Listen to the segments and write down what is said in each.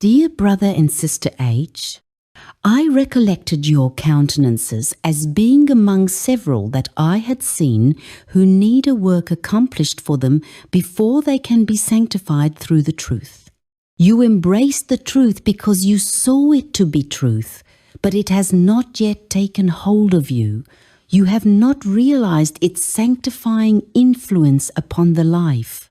Dear brother and sister H, I recollected your countenances as being among several that I had seen who need a work accomplished for them before they can be sanctified through the truth. You embraced the truth because you saw it to be truth, but it has not yet taken hold of you. You have not realized its sanctifying influence upon the life.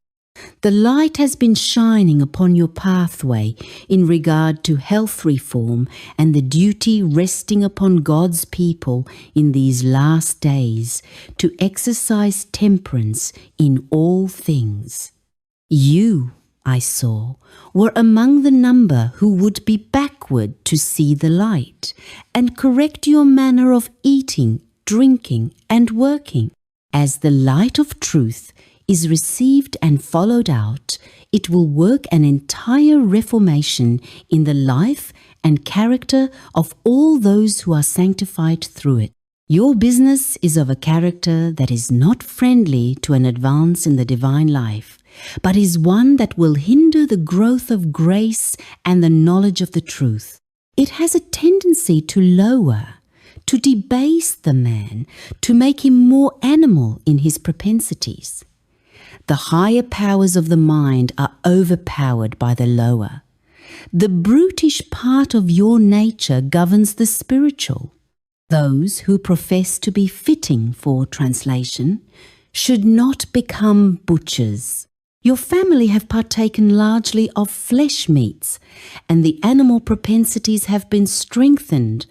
The light has been shining upon your pathway in regard to health reform and the duty resting upon God's people in these last days to exercise temperance in all things. You, I saw, were among the number who would be backward to see the light and correct your manner of eating, drinking, and working. As the light of truth is received and followed out, it will work an entire reformation in the life and character of all those who are sanctified through it. Your business is of a character that is not friendly to an advance in the divine life, but is one that will hinder the growth of grace and the knowledge of the truth. It has a tendency to lower, to debase the man, to make him more animal in his propensities. The higher powers of the mind are overpowered by the lower. The brutish part of your nature governs the spiritual. Those who profess to be fitting for translation should not become butchers. Your family have partaken largely of flesh meats, and the animal propensities have been strengthened,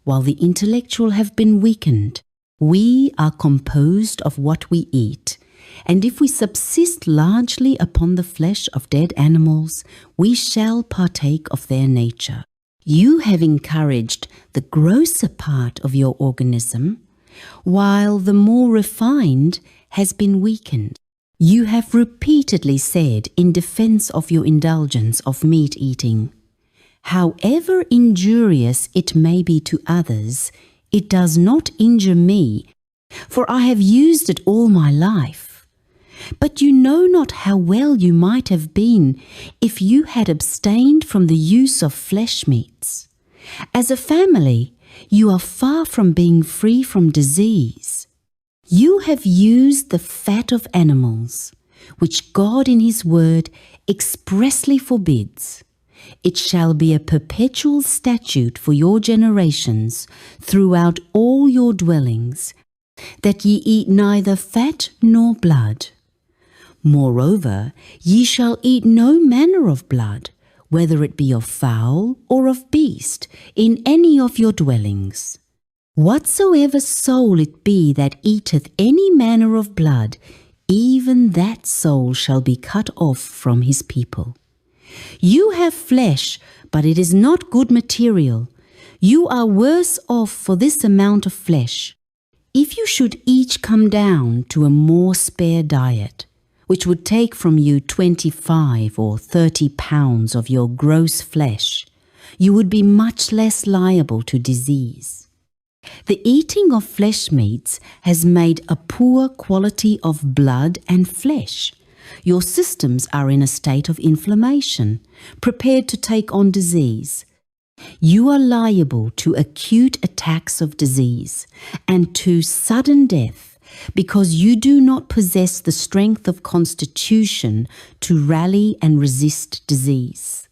while the intellectual have been weakened. We are composed of what we eat, and if we subsist largely upon the flesh of dead animals, we shall partake of their nature. You have encouraged the grosser part of your organism, while the more refined has been weakened. You have repeatedly said in defense of your indulgence of meat eating, however injurious it may be to others, it does not injure me, for I have used it all my life. But you know not how well you might have been if you had abstained from the use of flesh meats. As a family, you are far from being free from disease. You have used the fat of animals, which God in His Word expressly forbids. It shall be a perpetual statute for your generations throughout all your dwellings, that ye eat neither fat nor blood. Moreover, ye shall eat no manner of blood, whether it be of fowl or of beast, in any of your dwellings. Whatsoever soul it be that eateth any manner of blood, even that soul shall be cut off from his people. You have flesh, but it is not good material. You are worse off for this amount of flesh. If you should each come down to a more spare diet, which would take from you 25 or 30 pounds of your gross flesh, you would be much less liable to disease. The eating of flesh meats has made a poor quality of blood and flesh. Your systems are in a state of inflammation, prepared to take on disease. You are liable to acute attacks of disease and to sudden death, because you do not possess the strength of constitution to rally and resist disease.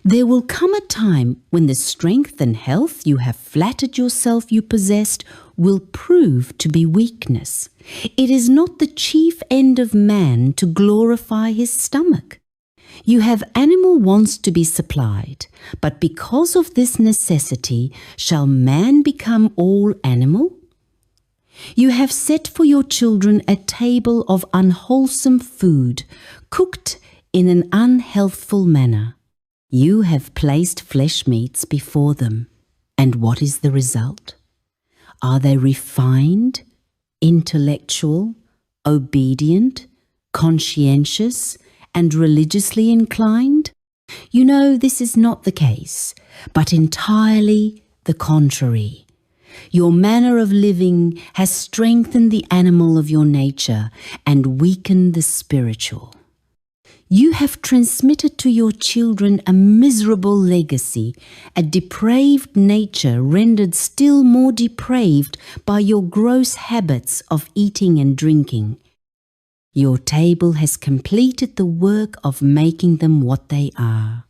There will come a time when the strength and health you have flattered yourself you possessed will prove to be weakness. It is not the chief end of man to glorify his stomach. You have animal wants to be supplied, but because of this necessity, shall man become all animal? You have set for your children a table of unwholesome food, cooked in an unhealthful manner. You have placed flesh meats before them, and what is the result? Are they refined, intellectual, obedient, conscientious, and religiously inclined? You know this is not the case, but entirely the contrary. Your manner of living has strengthened the animal of your nature and weakened the spiritual. You have transmitted to your children a miserable legacy, a depraved nature rendered still more depraved by your gross habits of eating and drinking. Your table has completed the work of making them what they are.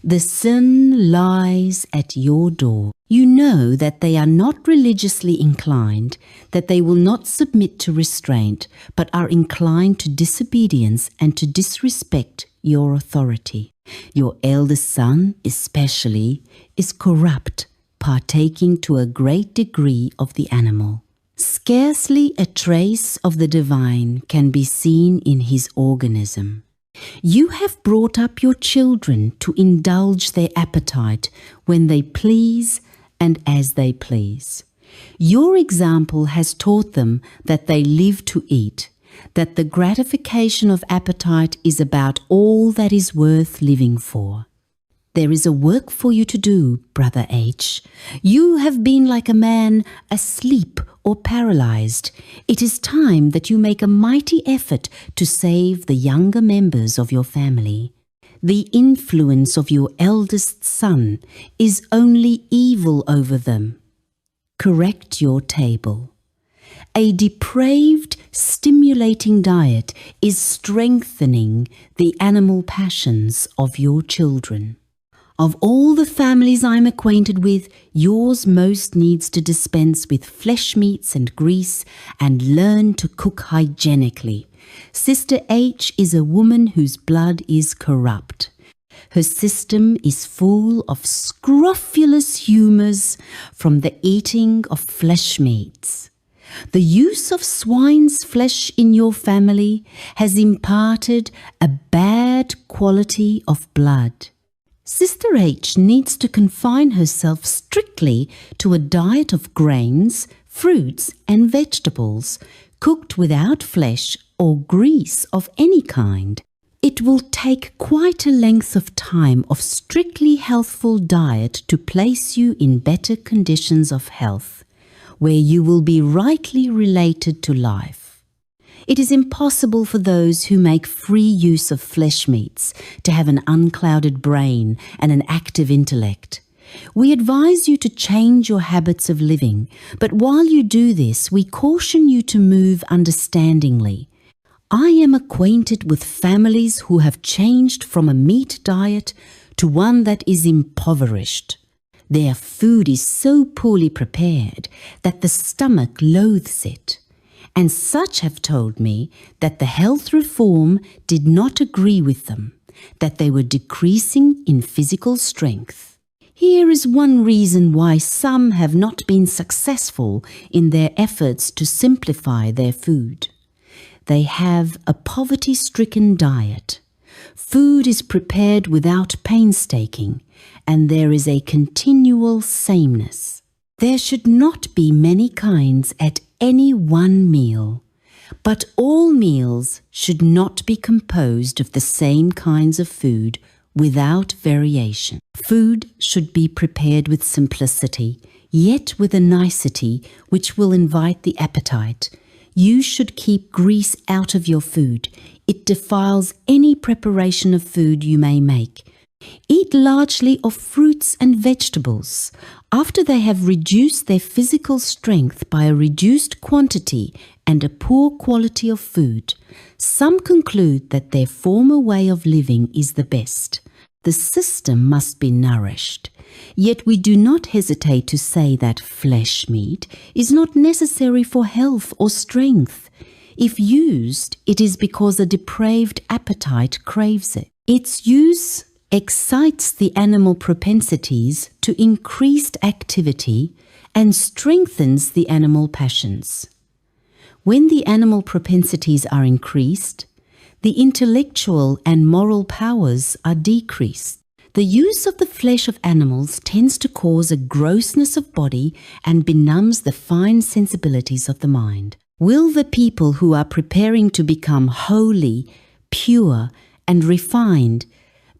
The sin lies at your door. You know that they are not religiously inclined, that they will not submit to restraint, but are inclined to disobedience and to disrespect your authority. Your eldest son, especially, is corrupt, partaking to a great degree of the animal. Scarcely a trace of the divine can be seen in his organism. You have brought up your children to indulge their appetite when they please and as they please. Your example has taught them that they live to eat, that the gratification of appetite is about all that is worth living for. There is a work for you to do, Brother H. You have been like a man asleep or paralyzed. It is time that you make a mighty effort to save the younger members of your family. The influence of your eldest son is only evil over them. Correct your table. A depraved, stimulating diet is strengthening the animal passions of your children. Of all the families I'm acquainted with, yours most needs to dispense with flesh meats and grease and learn to cook hygienically. Sister H is a woman whose blood is corrupt. Her system is full of scrofulous humours from the eating of flesh meats. The use of swine's flesh in your family has imparted a bad quality of blood. Sister H needs to confine herself strictly to a diet of grains, fruits, and vegetables, cooked without flesh or grease of any kind. It will take quite a length of time of strictly healthful diet to place you in better conditions of health, where you will be rightly related to life. It is impossible for those who make free use of flesh meats to have an unclouded brain and an active intellect. We advise you to change your habits of living, but while you do this, we caution you to move understandingly. I am acquainted with families who have changed from a meat diet to one that is impoverished. Their food is so poorly prepared that the stomach loathes it. And such have told me that the health reform did not agree with them, that they were decreasing in physical strength. Here is one reason why some have not been successful in their efforts to simplify their food. They have a poverty-stricken diet. Food is prepared without painstaking, and there is a continual sameness. There should not be many kinds at any one meal, but all meals should not be composed of the same kinds of food without variation. Food should be prepared with simplicity, yet with a nicety which will invite the appetite. You should keep grease out of your food. It defiles any preparation of food you may make. Eat largely of fruits and vegetables. After they have reduced their physical strength by a reduced quantity and a poor quality of food, some conclude that their former way of living is the best. The system must be nourished. Yet we do not hesitate to say that flesh meat is not necessary for health or strength. If used, it is because a depraved appetite craves it. Its use excites the animal propensities to increased activity and strengthens the animal passions. When the animal propensities are increased, the intellectual and moral powers are decreased. The use of the flesh of animals tends to cause a grossness of body and benumbs the fine sensibilities of the mind. Will the people who are preparing to become holy, pure, and refined,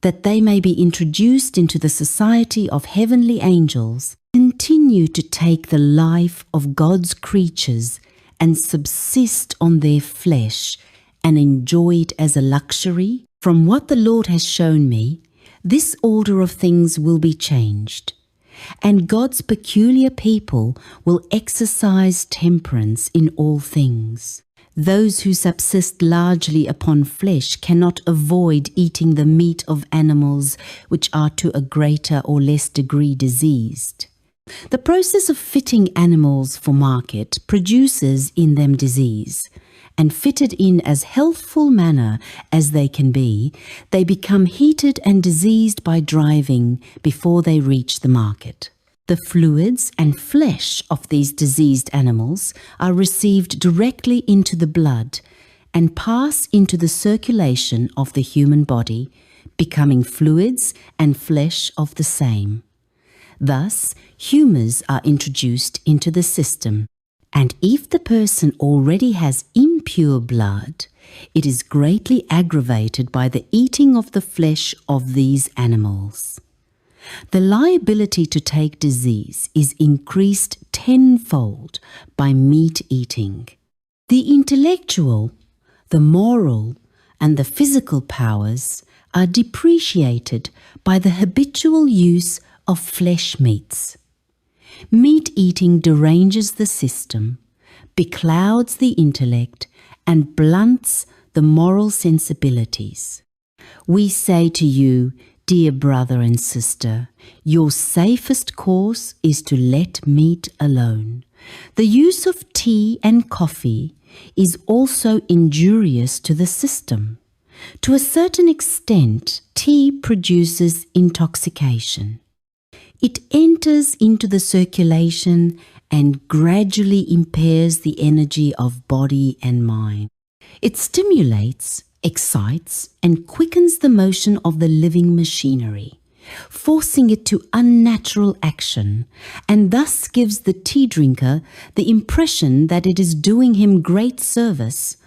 that they may be introduced into the society of heavenly angels, continue to take the life of God's creatures and subsist on their flesh and enjoy it as a luxury? From what the Lord has shown me, this order of things will be changed, and God's peculiar people will exercise temperance in all things. Those who subsist largely upon flesh cannot avoid eating the meat of animals which are to a greater or less degree diseased. The process of fitting animals for market produces in them disease, and fitted in as healthful manner as they can be, they become heated and diseased by driving before they reach the market. The fluids and flesh of these diseased animals are received directly into the blood and pass into the circulation of the human body, becoming fluids and flesh of the same. Thus, humours are introduced into the system, and if the person already has impure blood, it is greatly aggravated by the eating of the flesh of these animals. The liability to take disease is increased tenfold by meat eating. The intellectual, the moral, and the physical powers are depreciated by the habitual use of flesh meats. Meat eating deranges the system, beclouds the intellect, and blunts the moral sensibilities. We say to you, dear brother and sister, your safest course is to let meat alone. The use of tea and coffee is also injurious to the system. To a certain extent, tea produces intoxication. It enters into the circulation and gradually impairs the energy of body and mind. It stimulates, excites, and quickens the motion of the living machinery, forcing it to unnatural action, and thus gives the tea drinker the impression that it is doing him great service,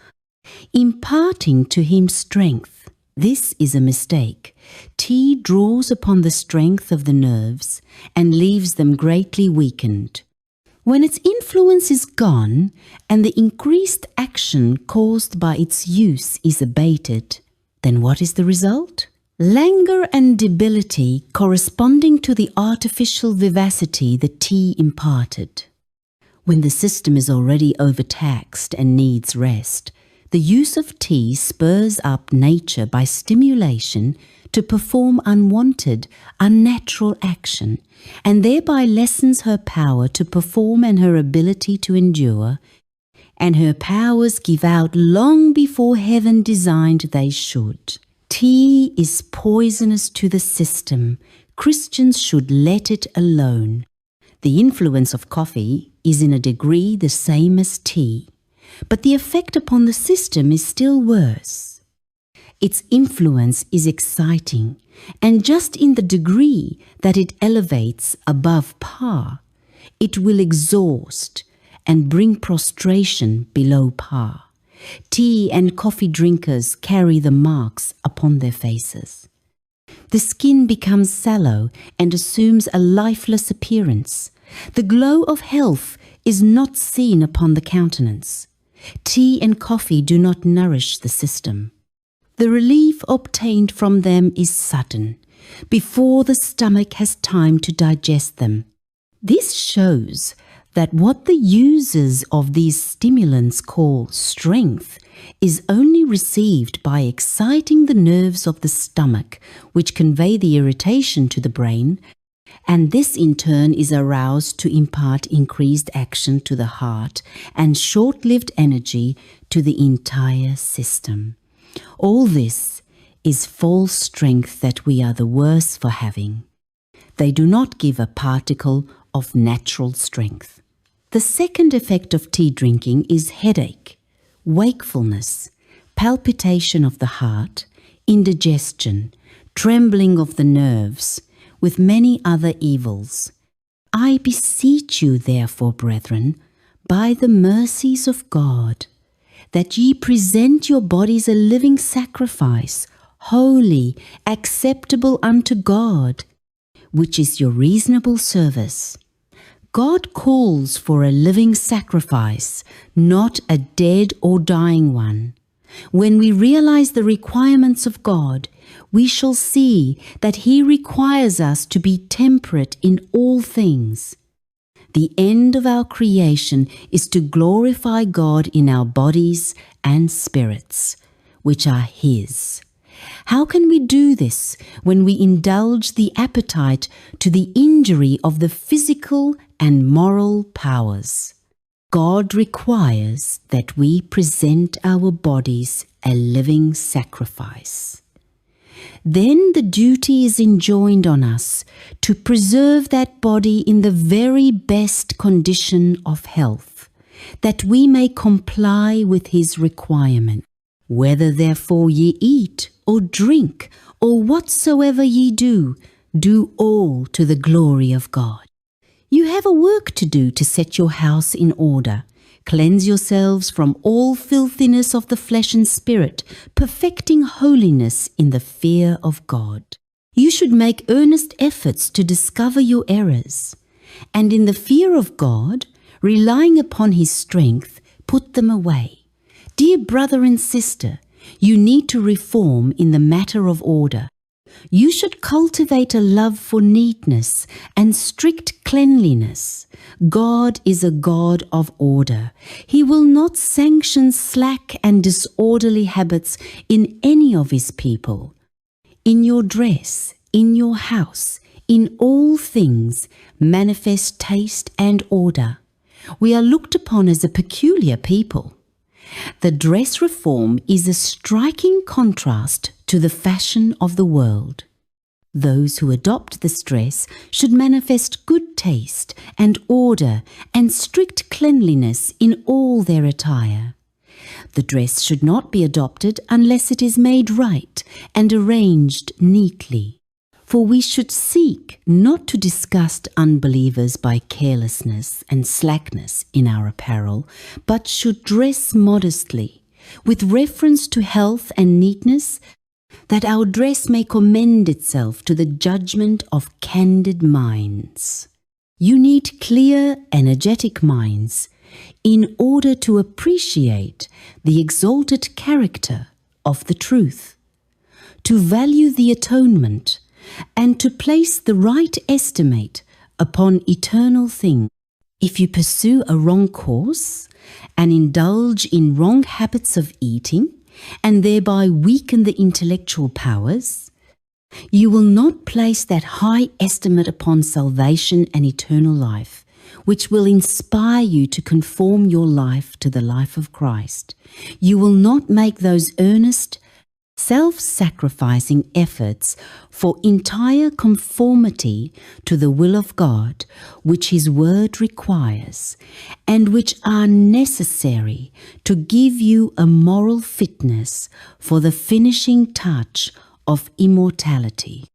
imparting to him strength. This is a mistake. Tea draws upon the strength of the nerves and leaves them greatly weakened. When its influence is gone and the increased action caused by its use is abated, then what is the result? Languor and debility corresponding to the artificial vivacity the tea imparted. When the system is already overtaxed and needs rest, the use of tea spurs up nature by stimulation to perform unwanted, unnatural action, and thereby lessens her power to perform and her ability to endure, and her powers give out long before heaven designed they should. Tea is poisonous to the system. Christians should let it alone. The influence of coffee is in a degree the same as tea, but the effect upon the system is still worse. Its influence is exciting, and just in the degree that it elevates above par, it will exhaust and bring prostration below par. Tea and coffee drinkers carry the marks upon their faces. The skin becomes sallow and assumes a lifeless appearance. The glow of health is not seen upon the countenance. Tea and coffee do not nourish the system. The relief obtained from them is sudden, before the stomach has time to digest them. This shows that what the users of these stimulants call strength is only received by exciting the nerves of the stomach, which convey the irritation to the brain, and this in turn is aroused to impart increased action to the heart and short-lived energy to the entire system. All this is false strength that we are the worse for having. They do not give a particle of natural strength. The second effect of tea drinking is headache, wakefulness, palpitation of the heart, indigestion, trembling of the nerves, with many other evils. I beseech you, therefore, brethren, by the mercies of God, that ye present your bodies a living sacrifice, holy, acceptable unto God, which is your reasonable service. God calls for a living sacrifice, not a dead or dying one. When we realize the requirements of God, we shall see that He requires us to be temperate in all things. The end of our creation is to glorify God in our bodies and spirits, which are His. How can we do this when we indulge the appetite to the injury of the physical and moral powers? God requires that we present our bodies a living sacrifice. Then the duty is enjoined on us to preserve that body in the very best condition of health, that we may comply with His requirement. Whether therefore ye eat or drink or whatsoever ye do, do all to the glory of God. You have a work to do to set your house in order. Cleanse yourselves from all filthiness of the flesh and spirit, perfecting holiness in the fear of God. You should make earnest efforts to discover your errors, and in the fear of God, relying upon His strength, put them away. Dear brother and sister, you need to reform in the matter of order. You should cultivate a love for neatness and strict cleanliness. God is a God of order. He will not sanction slack and disorderly habits in any of His people. In your dress, in your house, in all things, manifest taste and order. We are looked upon as a peculiar people. The dress reform is a striking contrast to the fashion of the world. Those who adopt this dress should manifest good taste and order and strict cleanliness in all their attire. The dress should not be adopted unless it is made right and arranged neatly. For we should seek not to disgust unbelievers by carelessness and slackness in our apparel, but should dress modestly, with reference to health and neatness, that our dress may commend itself to the judgment of candid minds. You need clear, energetic minds in order to appreciate the exalted character of the truth, to value the atonement, and to place the right estimate upon eternal things. If you pursue a wrong course and indulge in wrong habits of eating and thereby weaken the intellectual powers, you will not place that high estimate upon salvation and eternal life, which will inspire you to conform your life to the life of Christ. You will not make those earnest, self-sacrificing efforts for entire conformity to the will of God, which His Word requires, and which are necessary to give you a moral fitness for the finishing touch of immortality.